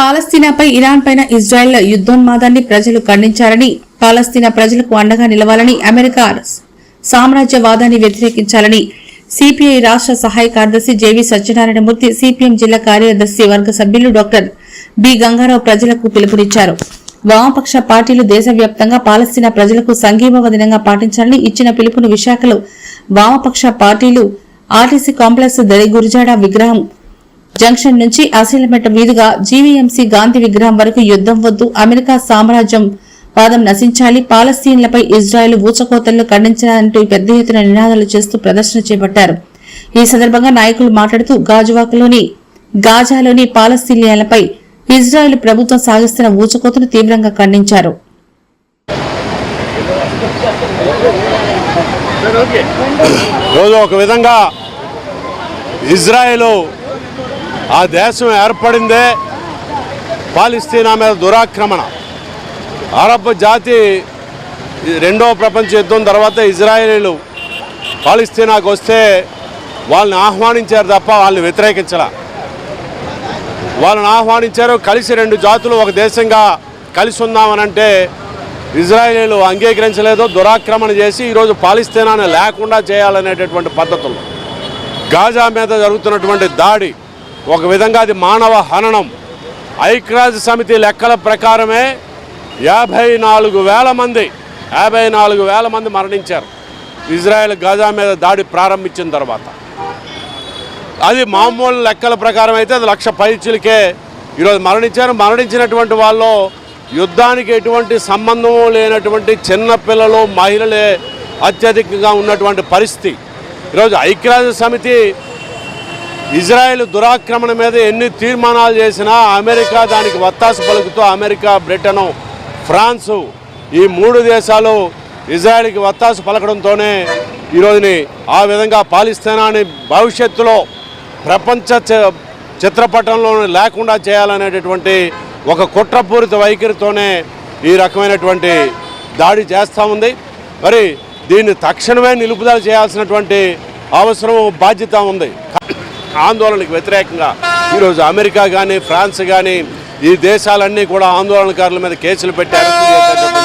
పాలస్తీనాపై Iran పైన Israel యుద్ధోన్మాదాన్ని ప్రజలు ఖండించారని, పాలస్తీనా ప్రజలకు అండగా నిలవాలని, అమెరికా సామ్రాజ్యవాదాన్ని వ్యతిరేకించాలని సిపిఐ రాష్ట్ర సహాయ కార్యదర్శి జేవీ సత్యనారాయణమూర్తి, సిపిఎం జిల్లా కార్యదర్శి వర్గ సభ్యులు డాక్టర్ బి గంగారావు ప్రజలకు పిలుపునిచ్చారు. వామపక్ష పార్టీలు దేశవ్యాప్తంగా పాలస్తీనా ప్రజలకు సంఘీభావ దినంగా పాటించాలని ఇచ్చిన పిలుపును విశాఖలో వామపక్ష పార్టీలు ఆర్టీసీ కాంప్లెక్స్ దరి గురుజాడ విగ్రహం జంక్షన్ నుంచి అసీలమెట్ట మీదుగా జీవీఎంసీ గాంధీ విగ్రహం వరకు యుద్దం వద్దు, అమెరికా సామ్రాజ్యం వాదం నశించాలి, పాలస్తీన్లపై ఇజ్రాయెల్ ఊచకోతలను ఖండించాలంటూ పెద్ద ఎత్తున నినాదాలు చేస్తూ ప్రదర్శన చేపట్టారు. ఈ సందర్భంగా నాయకులు మాట్లాడుతూ గాజాలోని పాలస్తీనియన్లపై ఇజ్రాయెల్ ప్రభుత్వం సాగిస్తున్న ఊచకోతను తీవ్రంగా ఖండించారు. ఒక విధంగా ఇజ్రాయెల్ ఆ దేశం ఏర్పడిందే పాలస్తీనా మీద దురాక్రమణ. అరబ్ జాతి రెండవ ప్రపంచ యుద్ధం తర్వాత ఇజ్రాయేలీలు పాలస్తీనాకు వస్తే వాళ్ళని ఆహ్వానించారు తప్ప వాళ్ళని వ్యతిరేకించాల. వాళ్ళని ఆహ్వానించారు, కలిసి రెండు జాతులు ఒక దేశంగా కలిసి ఉందామనంటే ఇజ్రాయేలీలు అంగీకరించలేదు, దురాక్రమణ చేసి ఈరోజు పాలస్తీనాను లేకుండా చేయాలనేటటువంటి పద్ధతులు. గాజా మీద జరుగుతున్నటువంటి దాడి ఒక విధంగా అది మానవ హననం. ఐక్యరాజ్య సమితి లెక్కల ప్రకారమే 54,000 మంది మరణించారు ఇజ్రాయెల్ గాజా మీద దాడి ప్రారంభించిన తర్వాత. అది మామూలు లెక్కల ప్రకారం అయితే అది 1,00,000 పైచిలకే ఈరోజు మరణించారు. మరణించినటువంటి వాళ్ళు యుద్ధానికి ఎటువంటి సంబంధము లేనటువంటి చిన్నపిల్లలు, మహిళలే అత్యధికంగా ఉన్నటువంటి పరిస్థితి. ఈరోజు ఐక్యరాజ్య సమితి ఇజ్రాయెల్ దురాక్రమణ మీద ఎన్ని తీర్మానాలు చేసినా అమెరికా దానికి వత్తాసు పలుకుతూ అమెరికా, బ్రిటను, ఫ్రాన్సు ఈ 3 దేశాలు ఇజ్రాయెల్కి వత్తాసు పలకడంతోనే ఈరోజుని ఆ విధంగా పాలస్తీనాని భవిష్యత్తులో ప్రపంచ చిత్రపటంలో లేకుండా చేయాలనేటటువంటి ఒక కుట్రపూరిత వైఖరితోనే ఈ రకమైనటువంటి దాడి చేస్తూ ఉంది. మరి దీన్ని తక్షణమే నిలుపుదల చేయాల్సినటువంటి అవసరం, బాధ్యత ఉంది. ఆందోళనకు వ్యతిరేకంగా ఈరోజు అమెరికా కానీ, ఫ్రాన్స్ కానీ ఈ దేశాలన్నీ కూడా ఆందోళనకారుల మీద కేసులు పెట్టి అరెస్టు చేసేటటువంటి